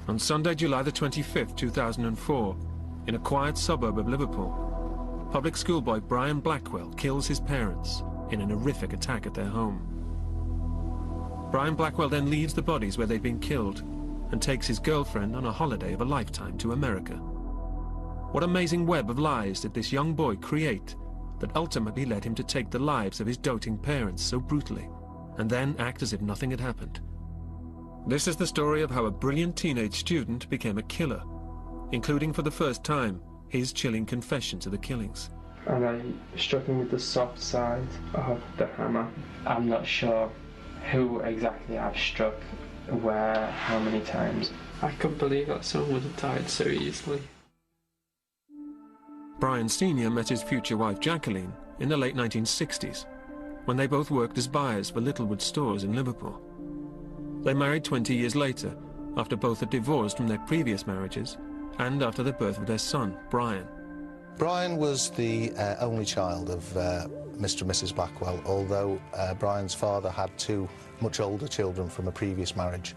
On Sunday, July the 25th, 2004, in a quiet suburb of Liverpool, public schoolboy Brian Blackwell kills his parents in an horrific attack at their home. Brian Blackwell then leaves the bodies where they'd been killed and takes his girlfriend on a holiday of a lifetime to America. What amazing web of lies did this young boy create that ultimately led him to take the lives of his doting parents so brutally, and then act as if nothing had happened? This is the story of how a brilliant teenage student became a killer, including for the first time his chilling confession to the killings. And I struck him with the soft side of the hammer. I'm not sure who exactly I've struck, where, how many times. I couldn't believe that someone would have died so easily. Brian Sr. met his future wife Jacqueline in the late 1960s, when they both worked as buyers for Littlewood stores in Liverpool. They married 20 years later, after both had divorced from their previous marriages and after the birth of their son, Brian. Brian was the only child of Mr. and Mrs. Blackwell, although Brian's father had two much older children from a previous marriage.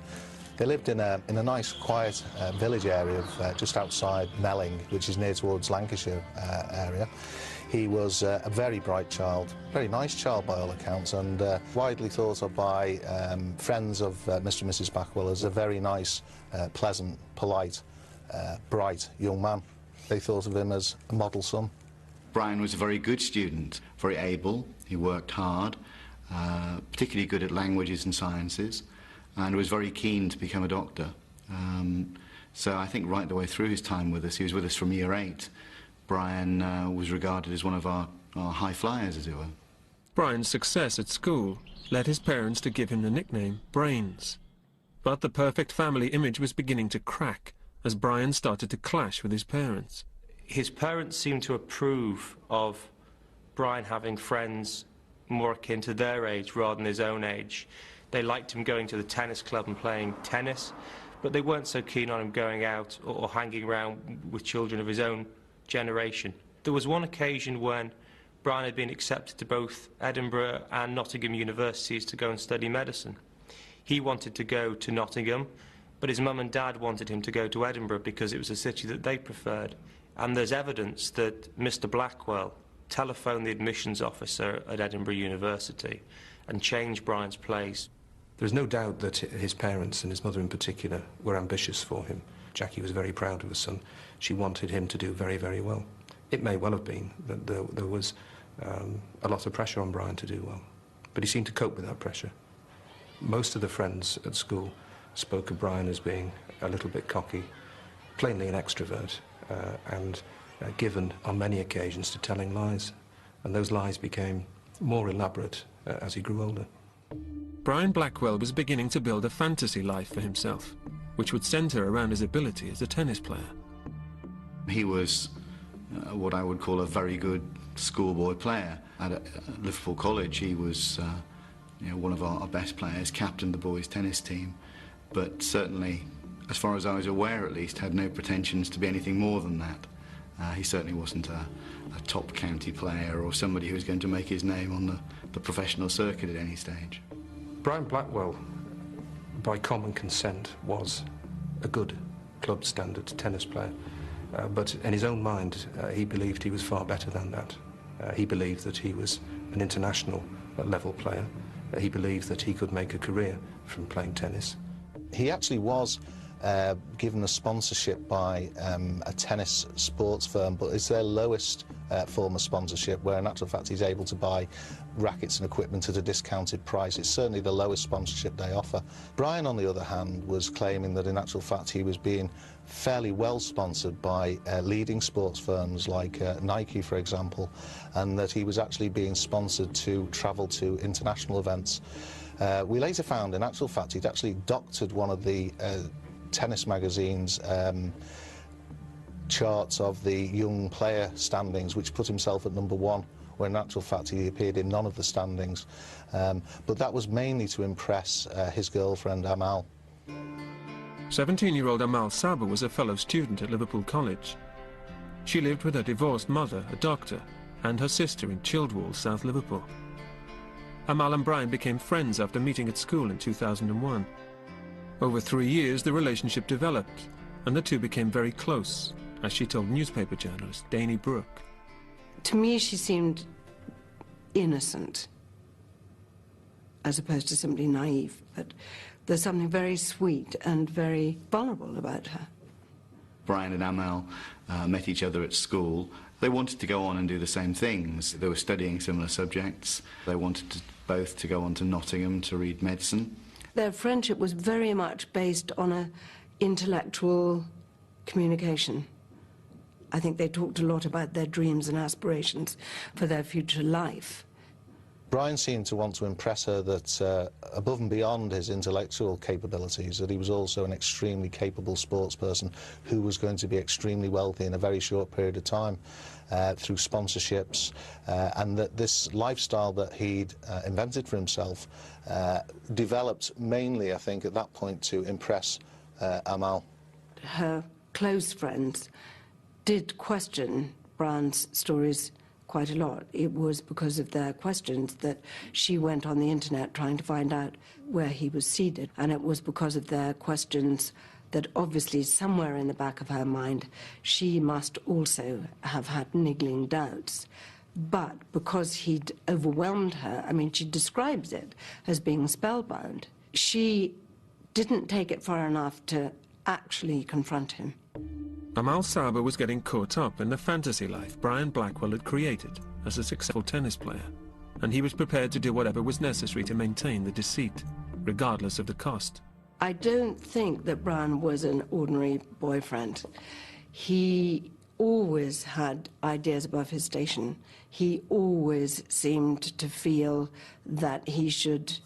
They lived in a nice, quiet village area of just outside Melling, which is near towards Lancashire area. He was a very bright child, very nice child by all accounts, and widely thought of by friends of Mr. and Mrs. Blackwell as a very nice, pleasant, polite, bright young man. They thought of him as a model son. Brian was a very good student, very able. He worked hard, particularly good at languages and sciences, and was very keen to become a doctor. So I think right the way through his time with us, he was with us from year 8. Brian was regarded as one of our high flyers, as it were. Brian's success at school led his parents to give him the nickname Brains. But the perfect family image was beginning to crack as Brian started to clash with his parents. His parents seemed to approve of Brian having friends more akin to their age rather than his own age. They liked him going to the tennis club and playing tennis, but they weren't so keen on him going out or hanging around with children of his own generation. There was one occasion when Brian had been accepted to both Edinburgh and Nottingham universities to go and study medicine. He wanted to go to Nottingham, but his mum and dad wanted him to go to Edinburgh because it was a city that they preferred. And there's evidence that Mr. Blackwell telephoned the admissions officer at Edinburgh University and changed Brian's place. There's no doubt that his parents, and his mother in particular, were ambitious for him. Jackie was very proud of her son. She wanted him to do very, very well. It may well have been that there was a lot of pressure on Brian to do well, but he seemed to cope with that pressure. Most of the friends at school spoke of Brian as being a little bit cocky, plainly an extrovert, and given on many occasions to telling lies. And those lies became more elaborate as he grew older. Brian Blackwell was beginning to build a fantasy life for himself, which would centre around his ability as a tennis player. He was what I would call a very good schoolboy player. At Liverpool College, he was one of our best players, captained the boys' tennis team, but certainly, as far as I was aware at least, had no pretensions to be anything more than that. He certainly wasn't a top county player or somebody who was going to make his name on the professional circuit at any stage. Brian Blackwell, by common consent, was a good club standard tennis player, but in his own mind he believed he was far better than that. He believed that he was an international level player. He believed that he could make a career from playing tennis. He actually was given a sponsorship by a tennis sports firm, but it's their lowest form of sponsorship, where in actual fact he's able to buy rackets and equipment at a discounted price. It's certainly the lowest sponsorship they offer. Brian, on the other hand, was claiming that in actual fact he was being fairly well sponsored by leading sports firms like Nike, for example, and that he was actually being sponsored to travel to international events. We later found, in actual fact, he'd actually doctored one of the tennis magazine's charts of the young player standings, which put himself at #1, where in actual fact he appeared in none of the standings. But that was mainly to impress his girlfriend, Amal. 17-year-old Amal Saber was a fellow student at Liverpool College. She lived with her divorced mother, a doctor, and her sister in Childwall, South Liverpool. Amal and Brian became friends after meeting at school in 2001. Over 3 years, the relationship developed, and the two became very close, as she told newspaper journalist Danny Brooke. To me, she seemed innocent, as opposed to simply naive, but there's something very sweet and very vulnerable about her. Brian and Amal met each other at school. They wanted to go on and do the same things. They were studying similar subjects. They wanted both to go on to Nottingham to read medicine. Their friendship was very much based on an intellectual communication. I think they talked a lot about their dreams and aspirations for their future life. Brian seemed to want to impress her that above and beyond his intellectual capabilities, that he was also an extremely capable sportsperson who was going to be extremely wealthy in a very short period of time through sponsorships, and that this lifestyle that he'd invented for himself developed mainly, I think, at that point to impress Amal. Her close friends did question Brian's stories quite a lot. It was because of their questions that she went on the internet trying to find out where he was seated, and it was because of their questions that obviously somewhere in the back of her mind she must also have had niggling doubts. But because he'd overwhelmed her, I mean, she describes it as being spellbound, she didn't take it far enough to actually confront him. Amal Saba was getting caught up in the fantasy life Brian Blackwell had created as a successful tennis player, and he was prepared to do whatever was necessary to maintain the deceit, regardless of the cost. I don't think that Brian was an ordinary boyfriend. He always had ideas above his station. He always seemed to feel that he should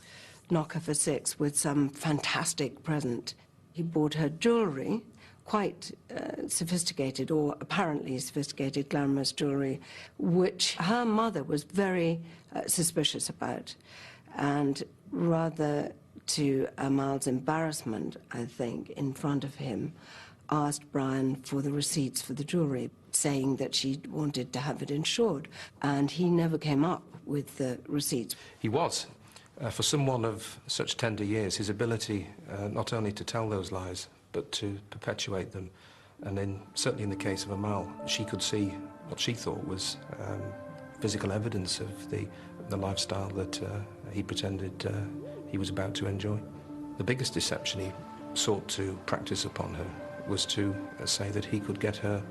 knock her for six with some fantastic present. He bought her jewellery, quite sophisticated, or apparently sophisticated, glamorous jewellery, which her mother was very suspicious about. And rather to Amal's embarrassment, I think, in front of him, asked Brian for the receipts for the jewellery, saying that she wanted to have it insured. And he never came up with the receipts. He was. For someone of such tender years, his ability not only to tell those lies, but to perpetuate them. And certainly in the case of Amal, she could see what she thought was physical evidence of the lifestyle that he pretended he was about to enjoy. The biggest deception he sought to practice upon her was to say that he could get her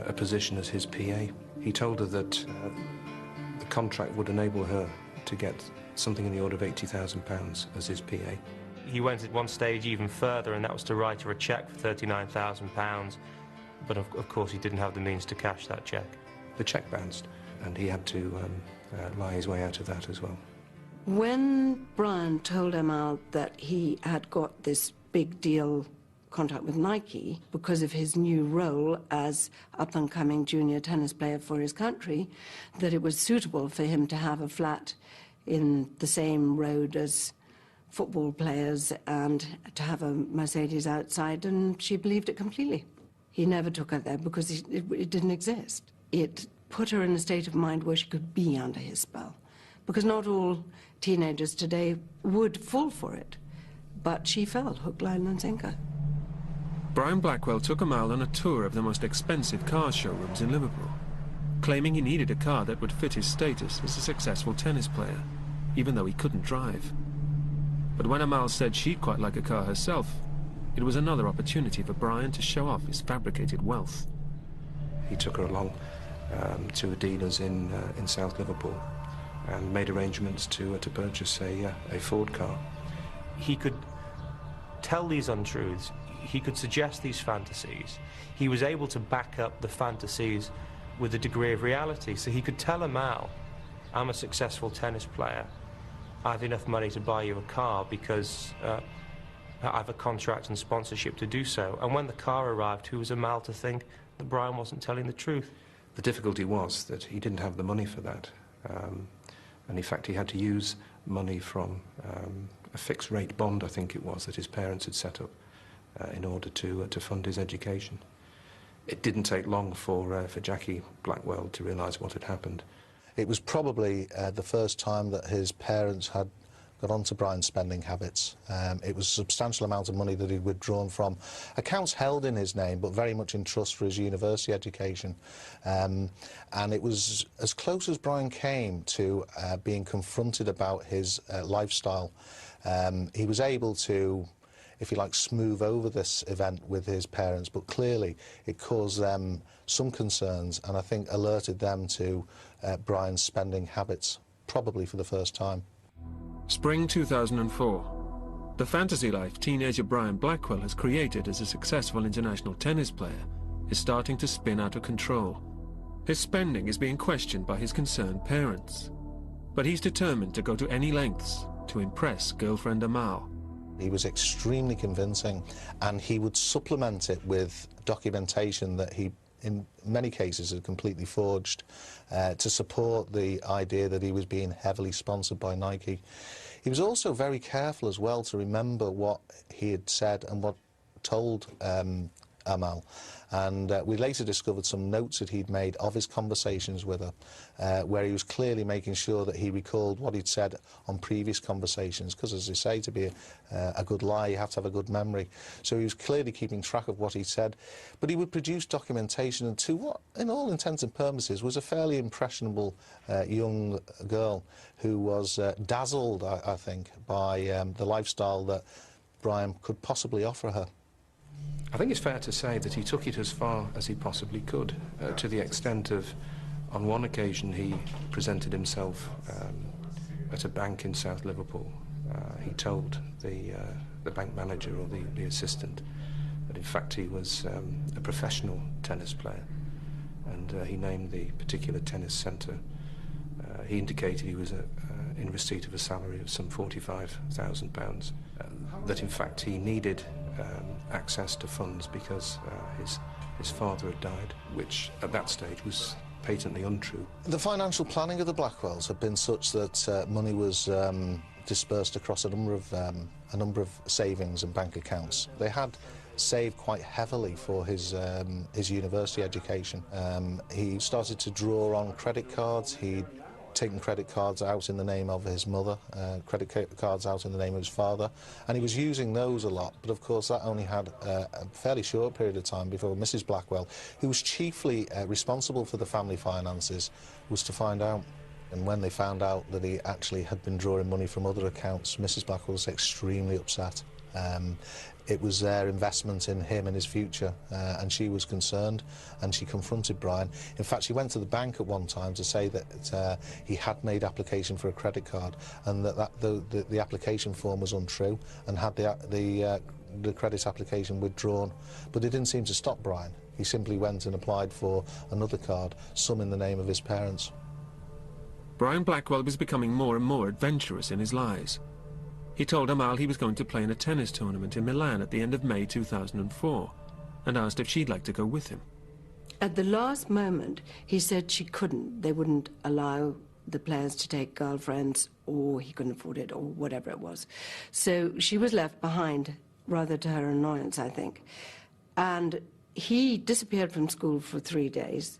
a position as his PA. He told her that the contract would enable her to get something in the order of £80,000 as his PA. He went at one stage even further, and that was to write her a cheque for £39,000, but of course he didn't have the means to cash that cheque. The cheque bounced, and he had to lie his way out of that as well. When Brian told Amal that he had got this big deal contract with Nike because of his new role as up-and-coming junior tennis player for his country, that it was suitable for him to have a flat in the same road as football players and to have a Mercedes outside, and she believed it completely. He never took her there because it didn't exist. It put her in a state of mind where she could be under his spell, because not all teenagers today would fall for it, but she fell hook, line and sinker. Brian Blackwell took Amal on a tour of the most expensive car showrooms in Liverpool, claiming he needed a car that would fit his status as a successful tennis player, even though he couldn't drive. But when Amal said she'd quite like a car herself, it was another opportunity for Brian to show off his fabricated wealth. He took her along to the dealers in South Liverpool and made arrangements to purchase a Ford car. He could tell these untruths, he could suggest these fantasies. He was able to back up the fantasies with a degree of reality. So he could tell Amal, I'm a successful tennis player, I have enough money to buy you a car because I have a contract and sponsorship to do so. And when the car arrived, who was Amal to think that Brian wasn't telling the truth? The difficulty was that he didn't have the money for that. And in fact, he had to use money from a fixed-rate bond, I think it was, that his parents had set up in order to fund his education. It didn't take long for Jackie Blackwell to realise what had happened. It was probably the first time that his parents had got onto Brian's spending habits. It was a substantial amount of money that he'd withdrawn from accounts held in his name, but very much in trust for his university education. And it was as close as Brian came to being confronted about his lifestyle. He was able to, if you like, smooth over this event with his parents, but clearly it caused them some concerns, and I think alerted them to Brian's spending habits, probably for the first time. Spring 2004. The fantasy life teenager Brian Blackwell has created as a successful international tennis player is starting to spin out of control. His spending is being questioned by his concerned parents, but he's determined to go to any lengths to impress girlfriend Amal. He was extremely convincing, and he would supplement it with documentation that he, in many cases, had completely forged to support the idea that he was being heavily sponsored by Nike. He was also very careful as well to remember what he had said and what told Amal, and we later discovered some notes that he'd made of his conversations with her, where he was clearly making sure that he recalled what he'd said on previous conversations, because, as they say, to be a good liar, you have to have a good memory. So he was clearly keeping track of what he said, but he would produce documentation and to what, in all intents and purposes, was a fairly impressionable young girl who was dazzled, I think, by the lifestyle that Brian could possibly offer her. I think it's fair to say that he took it as far as he possibly could, to the extent of, on one occasion, he presented himself at a bank in South Liverpool. He told the bank manager or the assistant that, in fact, he was a professional tennis player, and he named the particular tennis centre. He indicated he was in receipt of a salary of some £45,000, that, in fact, he needed access to funds because his father had died, which at that stage was patently untrue. The financial planning of the Blackwells had been such that money was dispersed across a number of savings and bank accounts. They had saved quite heavily for his university education. He started to draw on credit cards. He'd taken credit cards out in the name of his mother, credit cards out in the name of his father, and he was using those a lot, but of course that only had a fairly short period of time before Mrs. Blackwell, who was chiefly responsible for the family finances, was to find out. And when they found out that he actually had been drawing money from other accounts, Mrs. Blackwell was extremely upset. It was their investment in him and his future, and she was concerned, and she confronted Brian. In fact, she went to the bank at one time to say that he had made application for a credit card, and that the application form was untrue, and had the credit application withdrawn. But it didn't seem to stop Brian. He simply went and applied for another card, some in the name of his parents. Brian Blackwell was becoming more and more adventurous in his lies. He told Amal he was going to play in a tennis tournament in Milan at the end of May 2004 and asked if she'd like to go with him. At the last moment, he said she couldn't. They wouldn't allow the players to take girlfriends, or he couldn't afford it, or whatever it was. So she was left behind, rather to her annoyance, I think. And he disappeared from school for 3 days.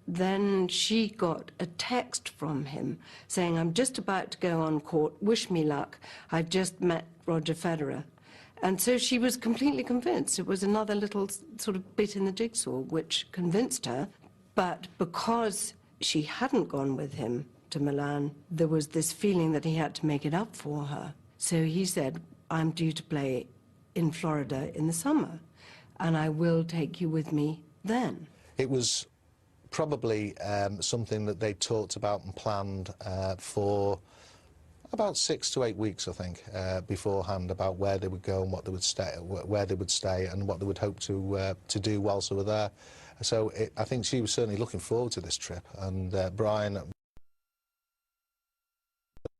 Then she got a text from him saying, "I'm just about to go on court, wish me luck, I've just met Roger Federer." And so she was completely convinced. It was another little sort of bit in the jigsaw which convinced her. But because she hadn't gone with him to Milan, there was this feeling that he had to make it up for her. So he said, "I'm due to play in Florida in the summer, and I will take you with me then." It was probably something that they talked about and planned for about 6 to 8 weeks, I think, beforehand, about where they would go and what they would stay, and what they would hope to do whilst they were there. So I think she was certainly looking forward to this trip, and Brian,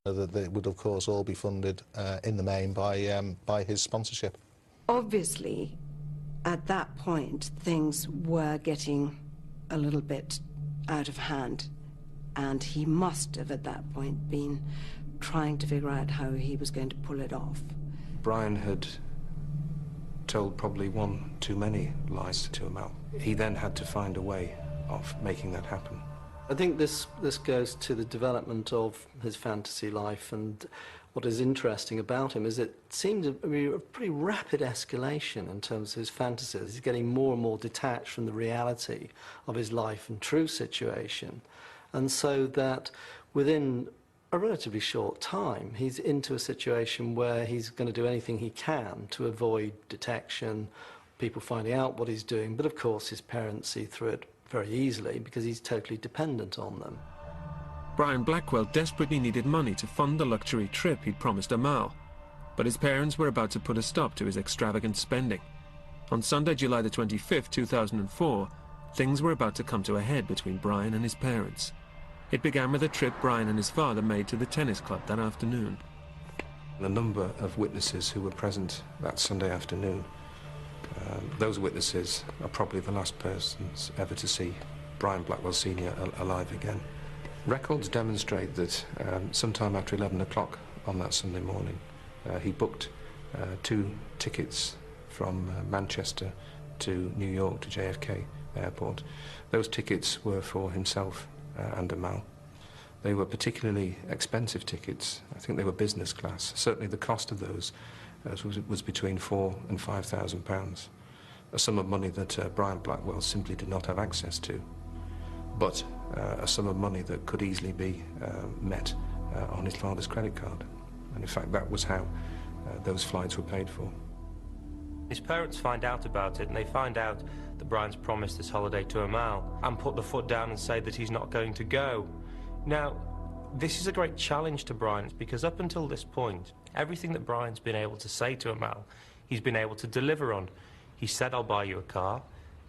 that they would of course all be funded in the main by his sponsorship. Obviously, at that point, things were getting a little bit out of hand, and he must have at that point been trying to figure out how he was going to pull it off. Brian had told probably one too many lies to Amal. He then had to find a way of making that happen. I think this goes to the development of his fantasy life, and what is interesting about him is it seemed to be a pretty rapid escalation in terms of his fantasies. He's getting more and more detached from the reality of his life and true situation, and so that within a relatively short time he's into a situation where he's going to do anything he can to avoid detection, people finding out what he's doing, but of course his parents see through it very easily because he's totally dependent on them. Brian Blackwell desperately needed money to fund the luxury trip he'd promised Amal, but his parents were about to put a stop to his extravagant spending. On Sunday, July the 25th, 2004, things were about to come to a head between Brian and his parents. It began with a trip Brian and his father made to the tennis club that afternoon. The number of witnesses who were present that Sunday afternoon, those witnesses are probably the last persons ever to see Brian Blackwell Sr. alive again. Records demonstrate that sometime after 11 o'clock on that Sunday morning, he booked 2 tickets from Manchester to New York, to JFK Airport. Those tickets were for himself and Amal. They were particularly expensive tickets. I think they were business class. Certainly the cost of those was between £4,000 and £5,000, a sum of money that Brian Blackwell simply did not have access to, but a sum of money that could easily be met on his father's credit card. And in fact, that was how those flights were paid for. His parents find out about it, and they find out that Brian's promised this holiday to Amal and put the foot down and say that he's not going to go. Now, this is a great challenge to Brian, because up until this point, everything that Brian's been able to say to Amal, he's been able to deliver on. He said, "I'll buy you a car,"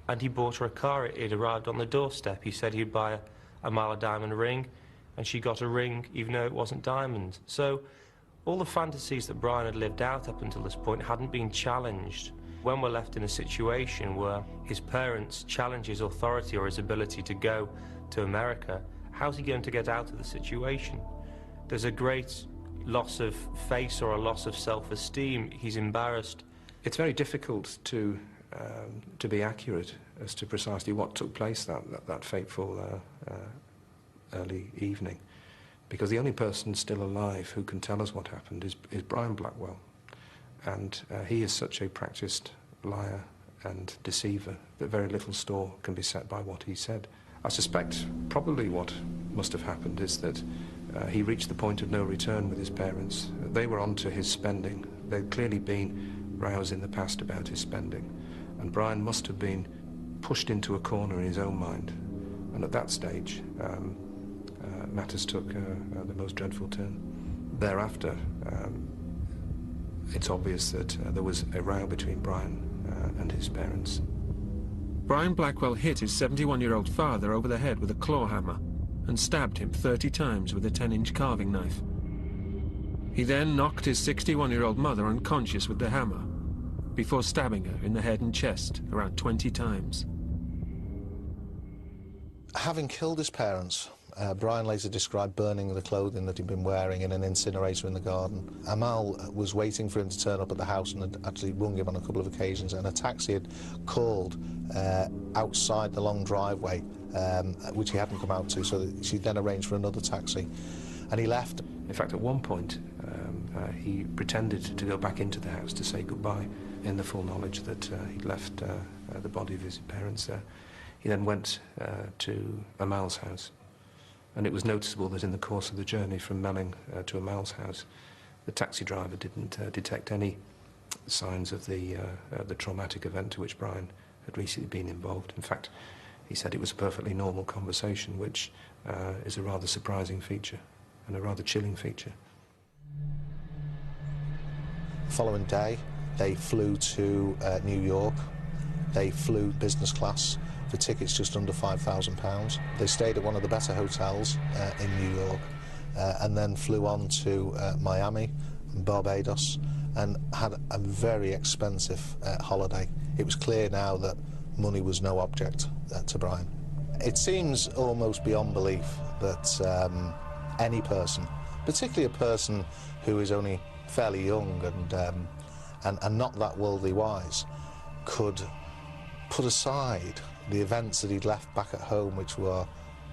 and he bought her a car. It arrived on the doorstep. He said he'd buy Amal a diamond ring, and she got a ring even though it wasn't diamond. So all the fantasies that Brian had lived out up until this point hadn't been challenged. When we're left in a situation where his parents challenge his authority or his ability to go to America, how's he going to get out of the situation? There's a great loss of face or a loss of self-esteem. He's embarrassed. It's very difficult to be accurate as to precisely what took place that fateful early evening, because the only person still alive who can tell us what happened is Brian Blackwell, and he is such a practiced liar and deceiver that very little store can be set by what he said. I suspect probably what must have happened is that he reached the point of no return with his parents. They were onto his spending. They'd clearly been roused in the past about his spending, and Brian must have been pushed into a corner in his own mind, and at that stage matters took the most dreadful turn. Thereafter, it's obvious that there was a row between Brian and his parents. Brian Blackwell hit his 71-year-old father over the head with a claw hammer and stabbed him 30 times with a 10-inch carving knife. He then knocked his 61-year-old mother unconscious with the hammer before stabbing her in the head and chest around 20 times. Having killed his parents, Brian later described burning the clothing that he'd been wearing in an incinerator in the garden. Amal was waiting for him to turn up at the house and had actually rung him on a couple of occasions, and a taxi had called outside the long driveway, which he hadn't come out to, so that she then arranged for another taxi, and he left. In fact, at one point, he pretended to go back into the house to say goodbye, in the full knowledge that he'd left the body of his parents there. He then went to Amal's house, and it was noticeable that in the course of the journey from Melling to Amal's house, the taxi driver didn't detect any signs of the traumatic event to which Brian had recently been involved. In fact, he said it was a perfectly normal conversation, which is a rather surprising feature and a rather chilling feature. The following day, they flew to New York. They flew business class for tickets just under £5,000. They stayed at one of the better hotels in New York, and then flew on to Miami and Barbados, and had a very expensive holiday. It was clear now that money was no object to Brian. It seems almost beyond belief that any person, particularly a person who is only fairly young and not that worldly wise, could put aside the events that he'd left back at home, which were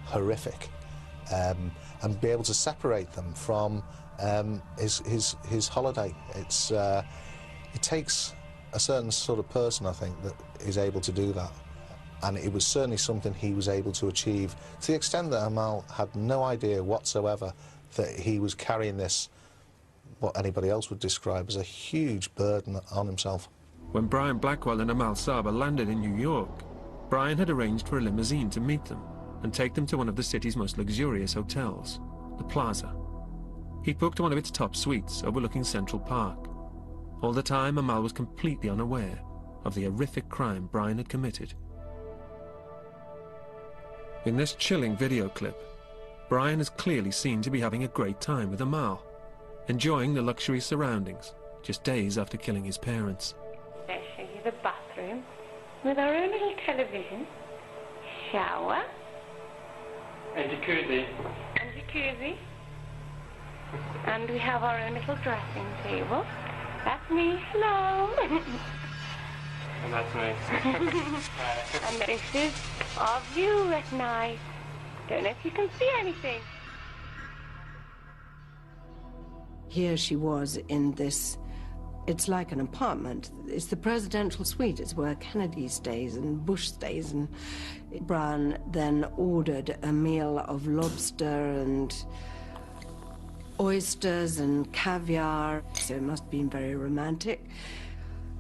horrific, and be able to separate them from his holiday. It takes a certain sort of person, I think, that is able to do that. And it was certainly something he was able to achieve, to the extent that Amal had no idea whatsoever that he was carrying this, what anybody else would describe as a huge burden on himself. When Brian Blackwell and Amal Saba landed in New York, Brian had arranged for a limousine to meet them and take them to one of the city's most luxurious hotels, the Plaza. He booked one of its top suites overlooking Central Park. All the time, Amal was completely unaware of the horrific crime Brian had committed. In this chilling video clip, Brian is clearly seen to be having a great time with Amal, enjoying the luxury surroundings just days after killing his parents. Let's show you the bathroom with our own little television, shower, And jacuzzi. and we have our own little dressing table. That's me, hello. And that's me. And this is our view at night. Don't know if you can see anything. Here she was in this, it's like an apartment. It's the presidential suite. It's where Kennedy stays and Bush stays. And Brian then ordered a meal of lobster and oysters and caviar. So it must have been very romantic.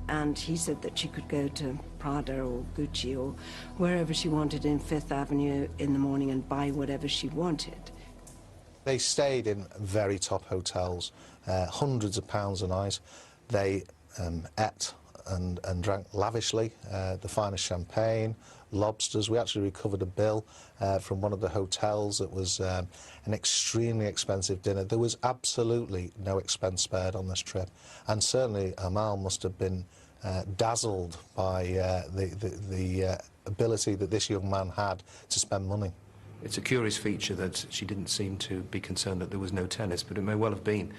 And he said that she could go to Prada or Gucci or wherever she wanted in Fifth Avenue in the morning and buy whatever she wanted. They stayed in very top hotels, hundreds of pounds a night. They ate and drank lavishly, the finest champagne, lobsters. We actually recovered a bill from one of the hotels that was an extremely expensive dinner. There was absolutely no expense spared on this trip, and certainly Amal must have been dazzled by the ability that this young man had to spend money. It's a curious feature that she didn't seem to be concerned that there was no tennis, but it may well have been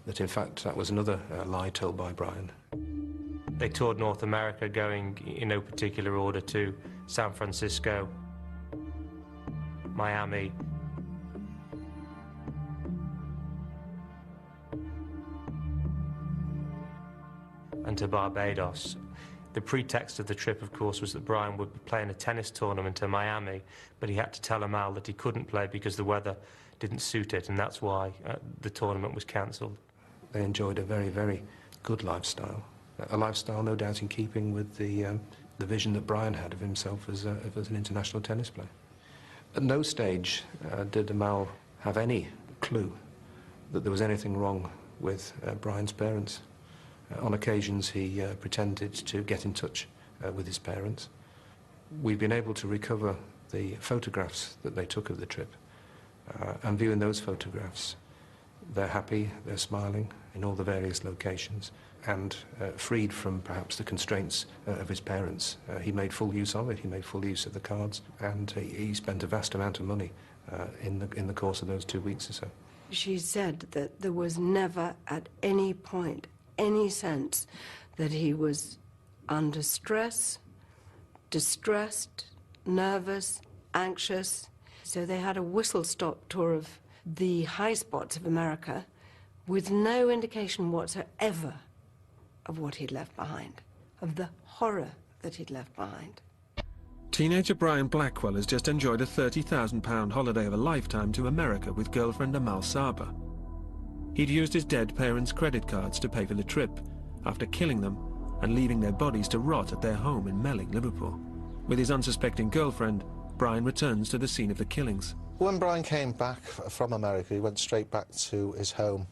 that, in fact, that was another lie told by Brian. They toured North America, going in no particular order to San Francisco, Miami, and to Barbados. The pretext of the trip, of course, was that Brian would be playing a tennis tournament in Miami, but he had to tell Amal that he couldn't play because the weather didn't suit it, and that's why the tournament was cancelled. They enjoyed a very, very good lifestyle. A lifestyle, no doubt, in keeping with the vision that Brian had of himself as an international tennis player. At no stage did Amal have any clue that there was anything wrong with Brian's parents. On occasions, he pretended to get in touch with his parents. We've been able to recover the photographs that they took of the trip, and viewing those photographs, they're happy, they're smiling in all the various locations, and freed from perhaps the constraints of his parents. He made full use of it, he made full use of the cards, and he spent a vast amount of money in the course of those 2 weeks or so. She said that there was never at any point any sense that he was under stress, distressed, nervous, anxious. So they had a whistle-stop tour of the high spots of America with no indication whatsoever of what he'd left behind, of the horror that he'd left behind. Teenager Brian Blackwell has just enjoyed a £30,000 holiday of a lifetime to America with girlfriend Amal Saba. He'd used his dead parents' credit cards to pay for the trip, after killing them and leaving their bodies to rot at their home in Melling, Liverpool. With his unsuspecting girlfriend, Brian returns to the scene of the killings. When Brian came back from America, he went straight back to his home.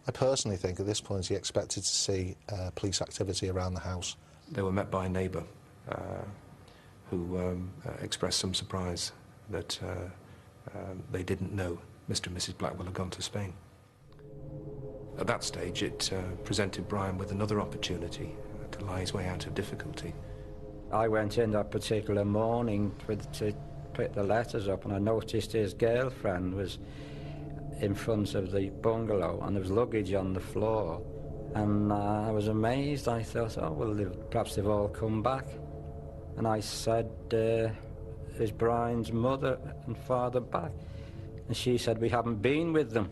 I personally think at this point he expected to see police activity around the house. They were met by a neighbour who expressed some surprise that they didn't know Mr. and Mrs. Blackwell had gone to Spain. At that stage, it presented Brian with another opportunity to lie his way out of difficulty. I went in that particular morning to pick the letters up, and I noticed his girlfriend was in front of the bungalow, and there was luggage on the floor. And I was amazed. I thought, oh, well, perhaps they've all come back. And I said, is Brian's mother and father back? And she said, we haven't been with them.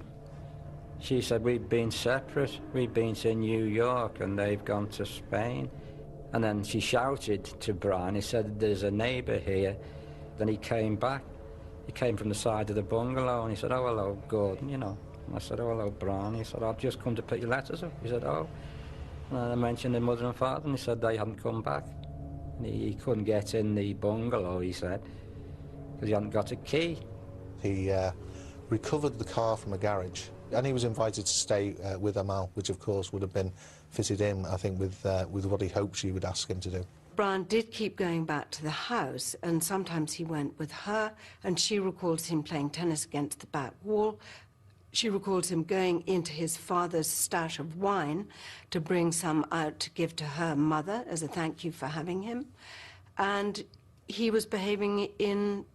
She said, we've been separate. We've been to New York and they've gone to Spain. And then she shouted to Brian, he said, there's a neighbour here. Then he came back. He came from the side of the bungalow and he said, oh, hello, Gordon, you know. And I said, oh, hello, Brian. He said, I've just come to pick your letters up. He said, oh. And I mentioned the mother and father and he said they hadn't come back. And he couldn't get in the bungalow, he said, because he hadn't got a key. He recovered the car from a garage and he was invited to stay with Amal, which of course would have been fitted in, I think, with what he hoped she would ask him to do. Brian did keep going back to the house, and sometimes he went with her, and she recalls him playing tennis against the back wall. She recalls him going into his father's stash of wine to bring some out to give to her mother as a thank you for having him. And he was behaving in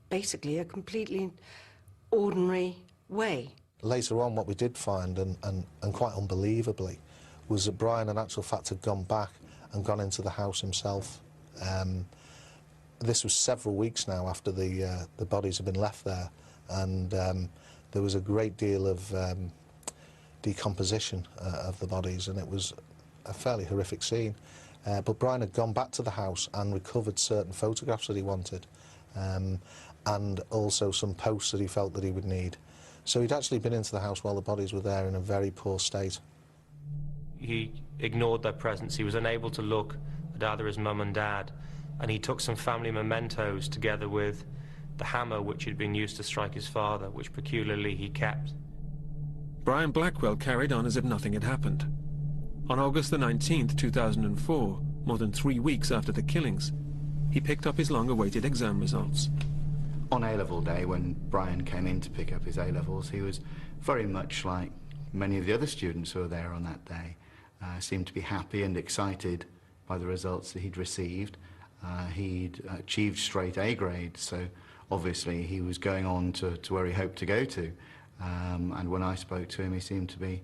basically a completely ordinary way. Later on, what we did find, and quite unbelievably, was that Brian, in actual fact, had gone back and gone into the house himself. This was several weeks now after the bodies had been left there, and there was a great deal of decomposition of the bodies, and it was a fairly horrific scene. But Brian had gone back to the house and recovered certain photographs that he wanted, and also some posts that he felt that he would need. So he'd actually been into the house while the bodies were there in a very poor state. He ignored their presence. He was unable to look at either his mum and dad, and he took some family mementos together with the hammer which had been used to strike his father, which peculiarly he kept. Brian Blackwell carried on as if nothing had happened. On August the 19th, 2004, more than 3 weeks after the killings, he picked up his long-awaited exam results. On A-level day, when Brian came in to pick up his A-levels, he was very much like many of the other students who were there on that day. Seemed to be happy and excited by the results that he'd received. He'd achieved straight A grades, so obviously he was going on to where he hoped to go to. And when I spoke to him, he seemed to be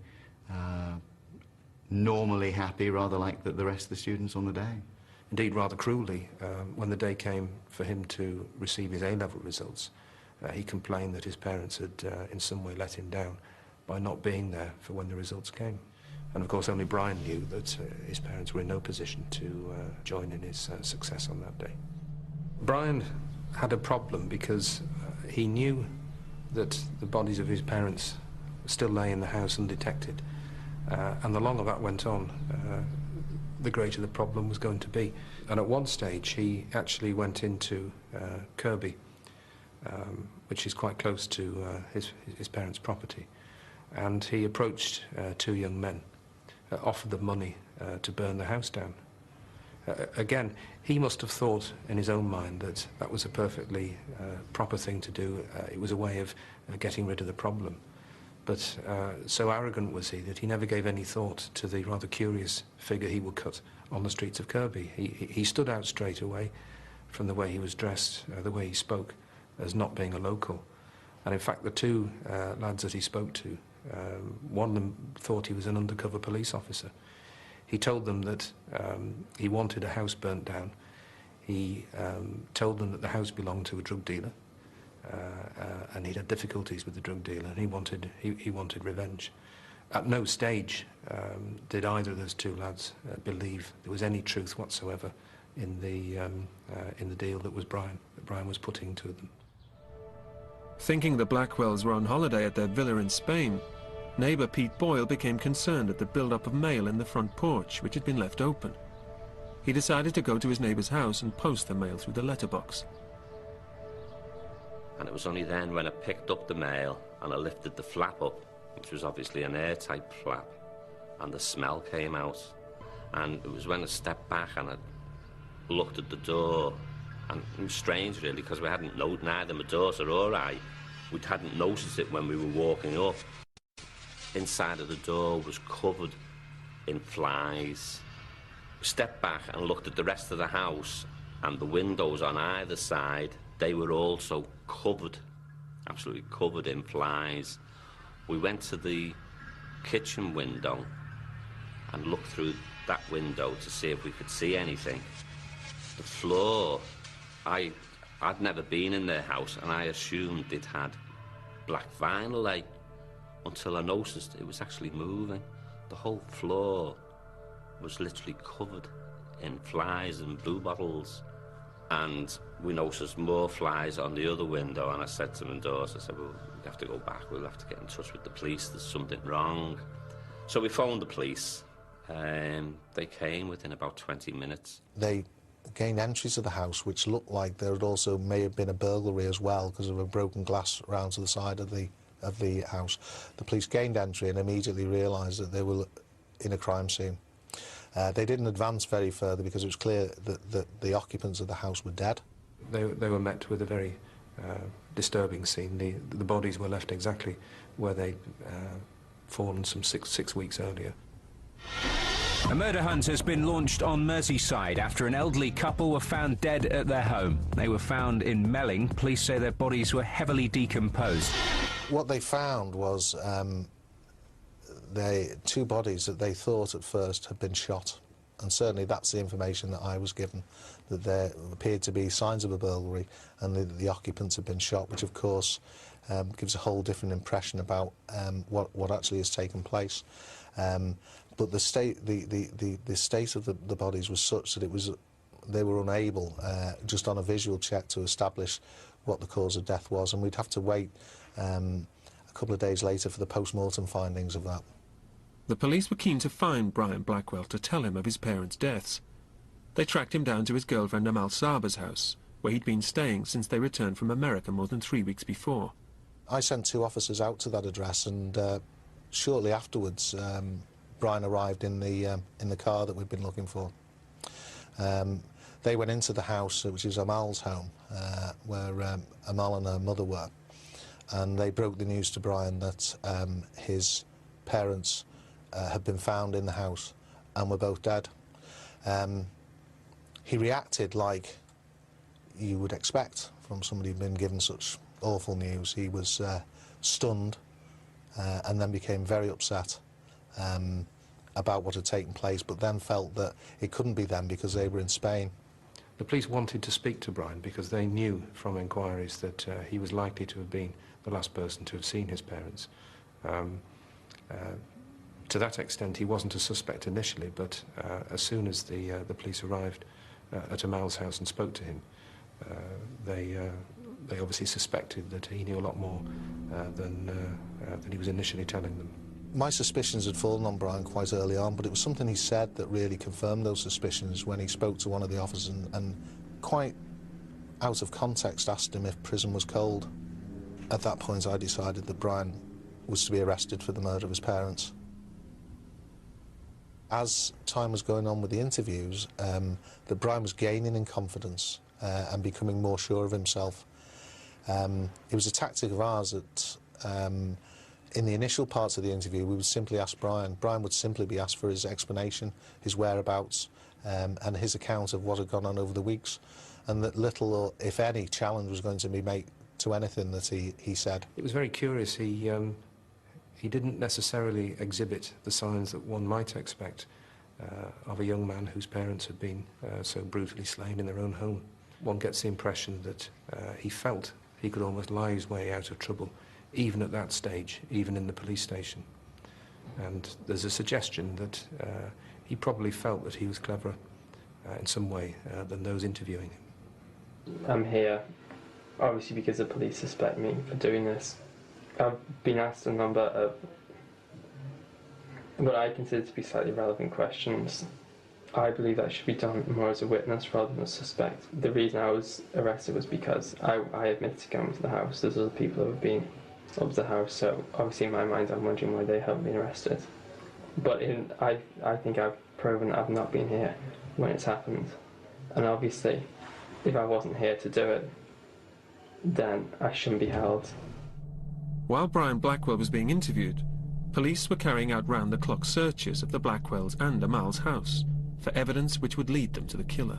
normally happy, rather like the rest of the students on the day. Indeed, rather cruelly, when the day came for him to receive his A-level results, he complained that his parents had in some way let him down by not being there for when the results came. And of course only Brian knew that his parents were in no position to join in his success on that day. Brian had a problem because he knew that the bodies of his parents still lay in the house undetected, and the longer that went on, the greater the problem was going to be. And at one stage he actually went into Kirby, which is quite close to his parents' property, and he approached two young men, offered them money to burn the house down. Again, he must have thought in his own mind that that was a perfectly proper thing to do. It was a way of getting rid of the problem. But so arrogant was he that he never gave any thought to the rather curious figure he would cut on the streets of Kirby. He stood out straight away from the way he was dressed, the way he spoke, as not being a local. And in fact, the two lads that he spoke to, one of them thought he was an undercover police officer. He told them that he wanted a house burnt down. He told them that the house belonged to a drug dealer, and he'd had difficulties with the drug dealer, and he wanted revenge. At no stage did either of those two lads believe there was any truth whatsoever in the deal that Brian was putting to them. Thinking the Blackwells were on holiday at their villa in Spain, neighbour Pete Boyle became concerned at the build-up of mail in the front porch, which had been left open. He decided to go to his neighbour's house and post the mail through the letterbox. And it was only then when I picked up the mail and I lifted the flap up, which was obviously an airtight flap, and the smell came out. And it was when I stepped back and I looked at the door, and it was strange really, because we hadn't known, neither my daughter or I, we hadn't noticed it when we were walking up. Inside of the door was covered in flies. We stepped back and looked at the rest of the house, and the windows on either side, they were also covered, absolutely covered in flies. We went to the kitchen window and looked through that window to see if we could see anything. The floor, I I'd never been in their house, and I assumed it had black vinyl, like, until I noticed it was actually moving. The whole floor was literally covered in flies and blue bottles. And we noticed more flies on the other window, and I said to my daughter, I said, well, we have to go back, we'll have to get in touch with the police, there's something wrong. So we phoned the police, and they came within about 20 minutes. They gained entry to the house, which looked like there had also may have been a burglary as well, because of a broken glass round to the side of the house. The police gained entry and immediately realised that they were in a crime scene. They didn't advance very further because it was clear that the occupants of the house were dead. They were met with a very disturbing scene. The bodies were left exactly where they'd fallen some six weeks earlier. A murder hunt has been launched on Merseyside after an elderly couple were found dead at their home. They were found in Melling. Police say their bodies were heavily decomposed. What they found was two bodies that they thought at first had been shot, and certainly that's the information that I was given, that there appeared to be signs of a burglary and the occupants had been shot, which of course gives a whole different impression about what actually has taken place. But the state of the bodies was such that they were unable, just on a visual check, to establish what the cause of death was, and we'd have to wait a couple of days later for the post-mortem findings of that. The police were keen to find Brian Blackwell to tell him of his parents' deaths. They tracked him down to his girlfriend Amal Saba's house, where he'd been staying since they returned from America more than 3 weeks before. I sent 2 officers out to that address, and shortly afterwards Brian arrived in the car that we'd been looking for. They went into the house, which is Amal's home, where Amal and her mother were, and they broke the news to Brian that his parents had been found in the house and were both dead. He reacted like you would expect from somebody who'd been given such awful news. He was stunned and then became very upset about what had taken place, but then felt that it couldn't be them because they were in Spain. The police wanted to speak to Brian because they knew from inquiries that he was likely to have been the last person to have seen his parents. To that extent, he wasn't a suspect initially, but as soon as the police arrived at Amal's house and spoke to him, they obviously suspected that he knew a lot more than he was initially telling them. My suspicions had fallen on Brian quite early on, but it was something he said that really confirmed those suspicions when he spoke to one of the officers and quite out of context asked him if prison was cold. At that point I decided that Brian was to be arrested for the murder of his parents. As time was going on with the interviews, that Brian was gaining in confidence and becoming more sure of himself. It was a tactic of ours that in the initial parts of the interview, we would simply ask Brian. Brian would simply be asked for his explanation, his whereabouts, and his account of what had gone on over the weeks, and that little, or if any, challenge was going to be made to anything that he said. It was very curious. He didn't necessarily exhibit the signs that one might expect of a young man whose parents had been so brutally slain in their own home. One gets the impression that he felt he could almost lie his way out of trouble, even at that stage, even in the police station. And there's a suggestion that he probably felt that he was cleverer in some way than those interviewing him. I'm here, obviously, because the police suspect me for doing this. I've been asked a number of what I consider to be slightly relevant questions. I believe that should be done more as a witness rather than a suspect. The reason I was arrested was because I admitted to going to the house. There's other people who have been up to the house, so obviously in my mind I'm wondering why they haven't been arrested. But I think I've proven that I've not been here when it's happened. And obviously, if I wasn't here to do it, then I shouldn't be held. While Brian Blackwell was being interviewed, police were carrying out round-the-clock searches of the Blackwells and Amal's house for evidence which would lead them to the killer.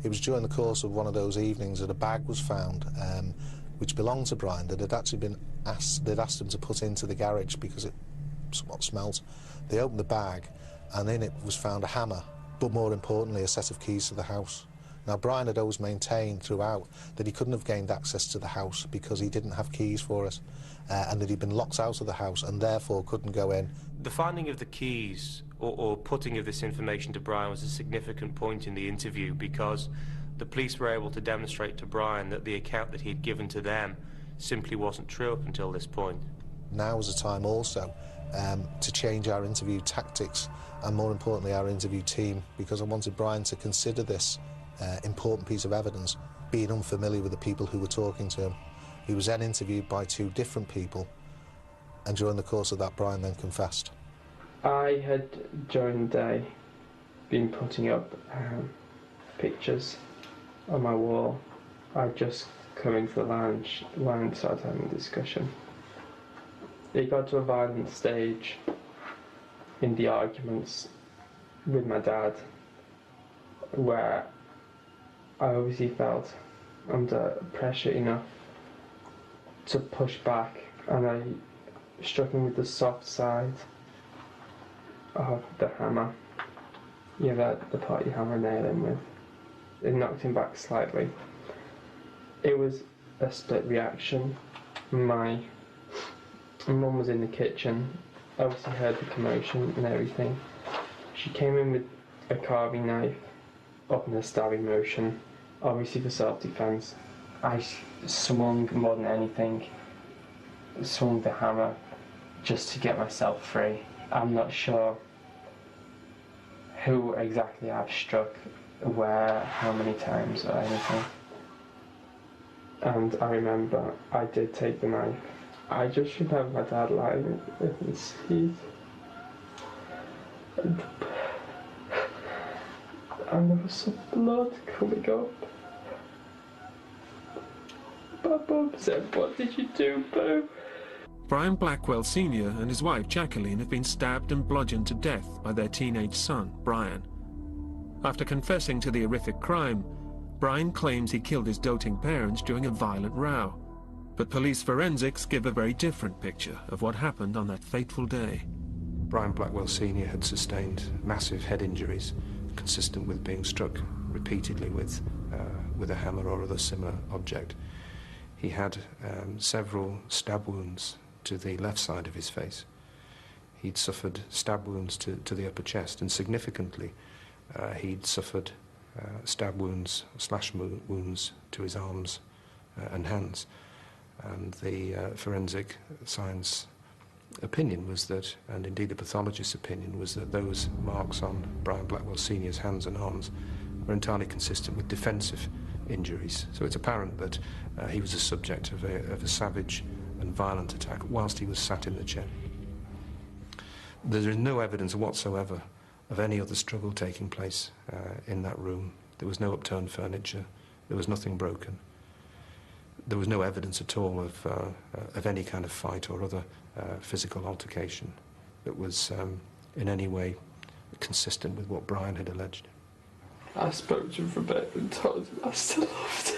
It was during the course of one of those evenings that a bag was found which belonged to Brian, that had actually been they'd asked him to put into the garage because it somewhat smelt. They opened the bag and in it was found a hammer, but more importantly a set of keys to the house. Now, Brian had always maintained throughout that he couldn't have gained access to the house because he didn't have keys for it, and that he'd been locked out of the house and therefore couldn't go in. The finding of the keys, or putting of this information to Brian, was a significant point in the interview, because the police were able to demonstrate to Brian that the account that he'd given to them simply wasn't true up until this point. Now is the time also to change our interview tactics and, more importantly, our interview team, because I wanted Brian to consider this important piece of evidence being unfamiliar with the people who were talking to him. He was then interviewed by 2 different people, and during the course of that, Brian then confessed. I had, during the day, been putting up pictures on my wall. I'd just come into the lounge and started having a discussion. It got to a violent stage in the arguments with my dad, where I obviously felt under pressure enough to push back, and I struck him with the soft side of the hammer. You know, the part you hammer a nail in with. It knocked him back slightly. It was a split reaction. My mum was in the kitchen, obviously heard the commotion and everything. She came in with a carving knife up in a stabbing motion, obviously for self-defense. I swung, more than anything, swung the hammer just to get myself free. I'm not sure who exactly I've struck, where, how many times or anything. And I remember I did take the knife. I just remember my dad lying in his seat. And there was some blood coming up. My mum said, "What did you do, Boo?" Brian Blackwell Sr. and his wife Jacqueline have been stabbed and bludgeoned to death by their teenage son, Brian. After confessing to the horrific crime, Brian claims he killed his doting parents during a violent row. But police forensics give a very different picture of what happened on that fateful day. Brian Blackwell Sr. had sustained massive head injuries consistent with being struck repeatedly with a hammer or other similar object. He had several stab wounds to the left side of his face. He'd suffered stab wounds to the upper chest, and significantly, he'd suffered stab wounds, slash wounds to his arms and hands. And the forensic science opinion was that, and indeed the pathologist's opinion, was that those marks on Brian Blackwell Sr.'s hands and arms were entirely consistent with defensive injuries. So it's apparent that he was the subject of a savage and violent attack whilst he was sat in the chair. There is no evidence whatsoever of any other struggle taking place in that room. There was no upturned furniture. There was nothing broken. There was no evidence at all of any kind of fight or other physical altercation that was in any way consistent with what Brian had alleged. I spoke to him for a bit and told him I still loved him.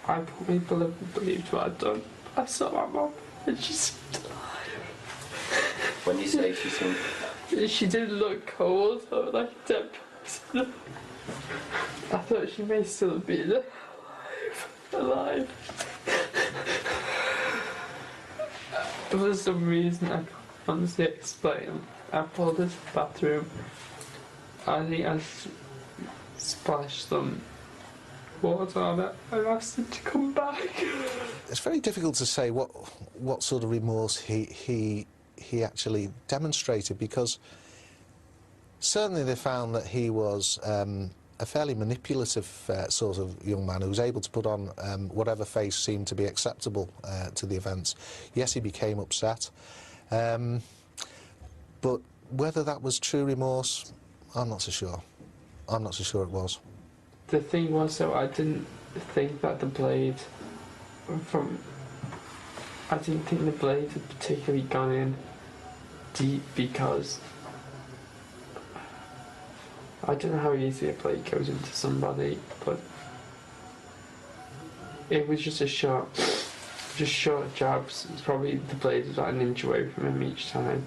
I probably believed what I'd done. I saw my mum and she seemed alive. When you say she seemed... She didn't look cold or like a dead person. I thought she may still be alive. For some reason I can't honestly explain. I pulled into the bathroom. I think I splashed some water on it and asked him to come back. It's very difficult to say what sort of remorse he actually demonstrated, because certainly they found that he was a fairly manipulative sort of young man who was able to put on whatever face seemed to be acceptable to the events. Yes, he became upset, but whether that was true remorse, I'm not so sure. I'm not so sure it was. The thing was, though, I didn't think that the blade I didn't think the blade had particularly gone in deep, because I don't know how easily a blade goes into somebody, but it was just short jabs. It's probably the blade was about an inch away from him each time.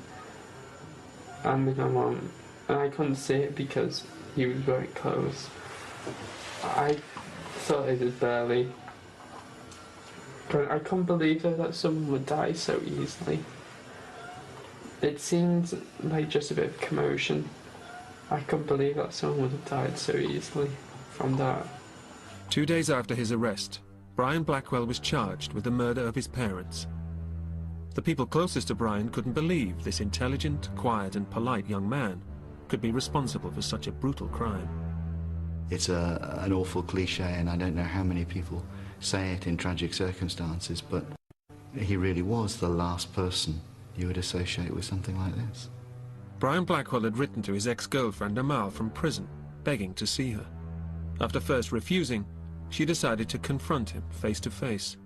And with my mum, and I couldn't see it because he was very close. I thought it was barely. But I couldn't believe that someone would die so easily. It seemed like just a bit of commotion. I couldn't believe that someone would have died so easily from that. 2 days after his arrest, Brian Blackwell was charged with the murder of his parents. The people closest to Brian couldn't believe this intelligent, quiet and polite young man could be responsible for such a brutal crime. It's an awful cliche, and I don't know how many people say it in tragic circumstances, but he really was the last person you would associate with something like this. Brian Blackwell had written to his ex-girlfriend Amal from prison, begging to see her. After first refusing, she decided to confront him face to face.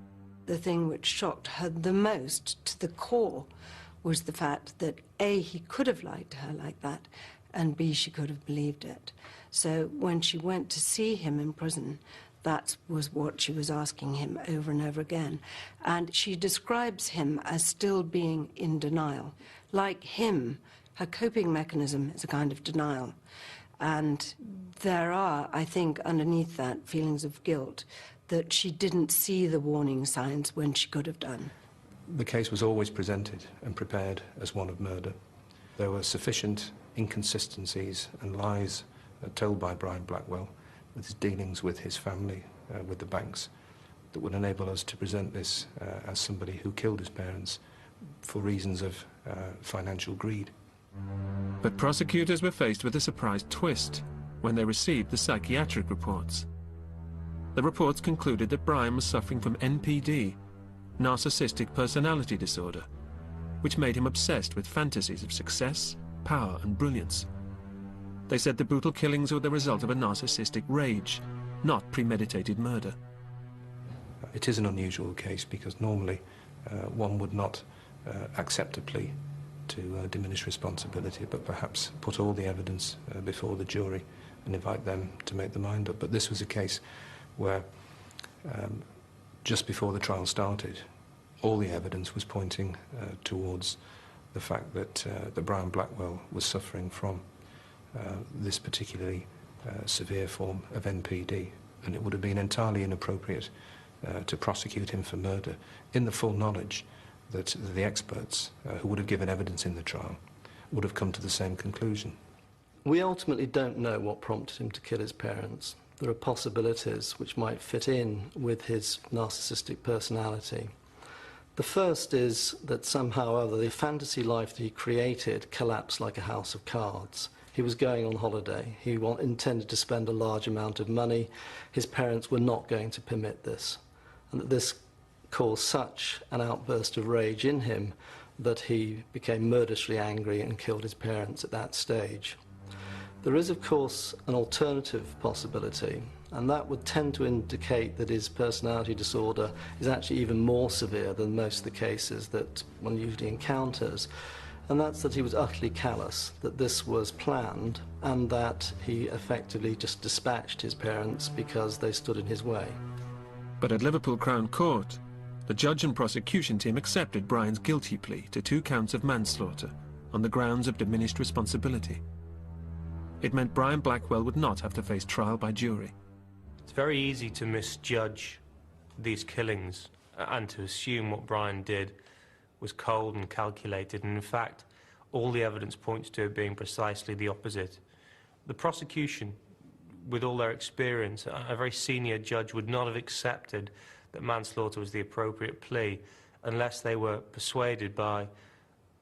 The thing which shocked her the most to the core was the fact that A, he could have lied to her like that, and B, she could have believed it. So when she went to see him in prison, that was what she was asking him over and over again. And she describes him as still being in denial. Like him, her coping mechanism is a kind of denial. And there are, I think, underneath that, feelings of guilt that she didn't see the warning signs when she could have done. The case was always presented and prepared as one of murder. There were sufficient inconsistencies and lies told by Brian Blackwell with his dealings with his family, with the banks, that would enable us to present this as somebody who killed his parents for reasons of financial greed. But prosecutors were faced with a surprise twist when they received the psychiatric reports. The reports concluded that Brian was suffering from NPD, narcissistic personality disorder, which made him obsessed with fantasies of success, power and brilliance. They said the brutal killings were the result of a narcissistic rage, not premeditated murder. It is an unusual case because normally one would not accept a plea to diminish responsibility, but perhaps put all the evidence before the jury and invite them to make their mind up. But this was a case where just before the trial started, all the evidence was pointing towards the fact that Brian Blackwell was suffering from this particularly severe form of NPD, and it would have been entirely inappropriate to prosecute him for murder in the full knowledge that the experts who would have given evidence in the trial would have come to the same conclusion. We ultimately don't know what prompted him to kill his parents. There are possibilities which might fit in with his narcissistic personality. The first is that somehow or other the fantasy life that he created collapsed like a house of cards. He was going on holiday. He intended to spend a large amount of money. His parents were not going to permit this. And that this caused such an outburst of rage in him that he became murderously angry and killed his parents at that stage. There is, of course, an alternative possibility, and that would tend to indicate that his personality disorder is actually even more severe than most of the cases that one usually encounters, and that's that he was utterly callous, that this was planned, and that he effectively just dispatched his parents because they stood in his way. But at Liverpool Crown Court, the judge and prosecution team accepted Brian's guilty plea to 2 counts of manslaughter on the grounds of diminished responsibility. It meant Brian Blackwell would not have to face trial by jury. It's very easy to misjudge these killings and to assume what Brian did was cold and calculated, and in fact, all the evidence points to it being precisely the opposite. The prosecution, with all their experience, a very senior judge would not have accepted that manslaughter was the appropriate plea unless they were persuaded by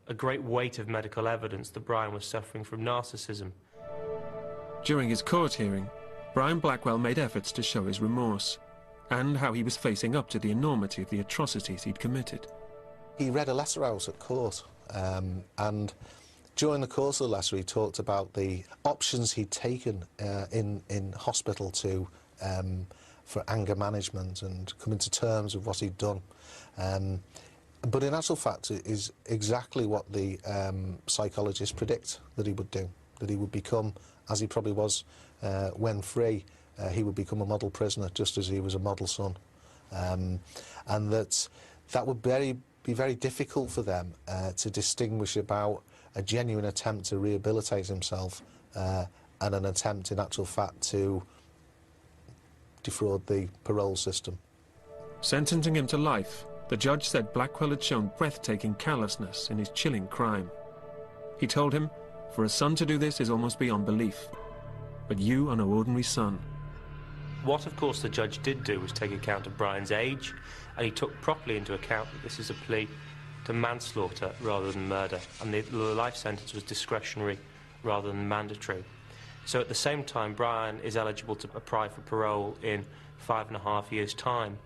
a great weight of medical evidence that Brian was suffering from narcissism. During his court hearing, Brian Blackwell made efforts to show his remorse and how he was facing up to the enormity of the atrocities he'd committed. He read a letter out at court, and during the course of the letter he talked about the options he'd taken in hospital for anger management and coming to terms with what he'd done. But in actual fact it is exactly what the psychologists predict that he would do, that he would become, as he probably was when free, he would become a model prisoner just as he was a model son. And that would be very difficult for them to distinguish about a genuine attempt to rehabilitate himself and an attempt, in actual fact, to defraud the parole system. Sentencing him to life, the judge said Blackwell had shown breathtaking callousness in his chilling crime. He told him, "For a son to do this is almost beyond belief. But you are no ordinary son." What, of course, the judge did do was take account of Brian's age, and he took properly into account that this is a plea to manslaughter rather than murder, and the life sentence was discretionary rather than mandatory. So at the same time, Brian is eligible to apply for parole in 5.5 years' time.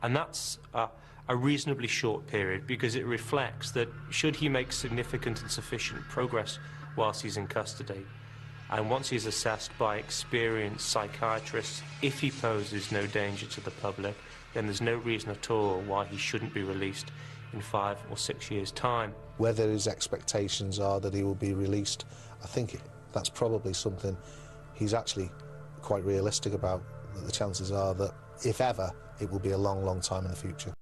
And that's a reasonably short period, because it reflects that should he make significant and sufficient progress whilst he's in custody, and once he's assessed by experienced psychiatrists, if he poses no danger to the public, then there's no reason at all why he shouldn't be released in 5 or 6 years' time. Whether his expectations are that he will be released, I think that's probably something he's actually quite realistic about, that the chances are that, if ever, it will be a long, long time in the future.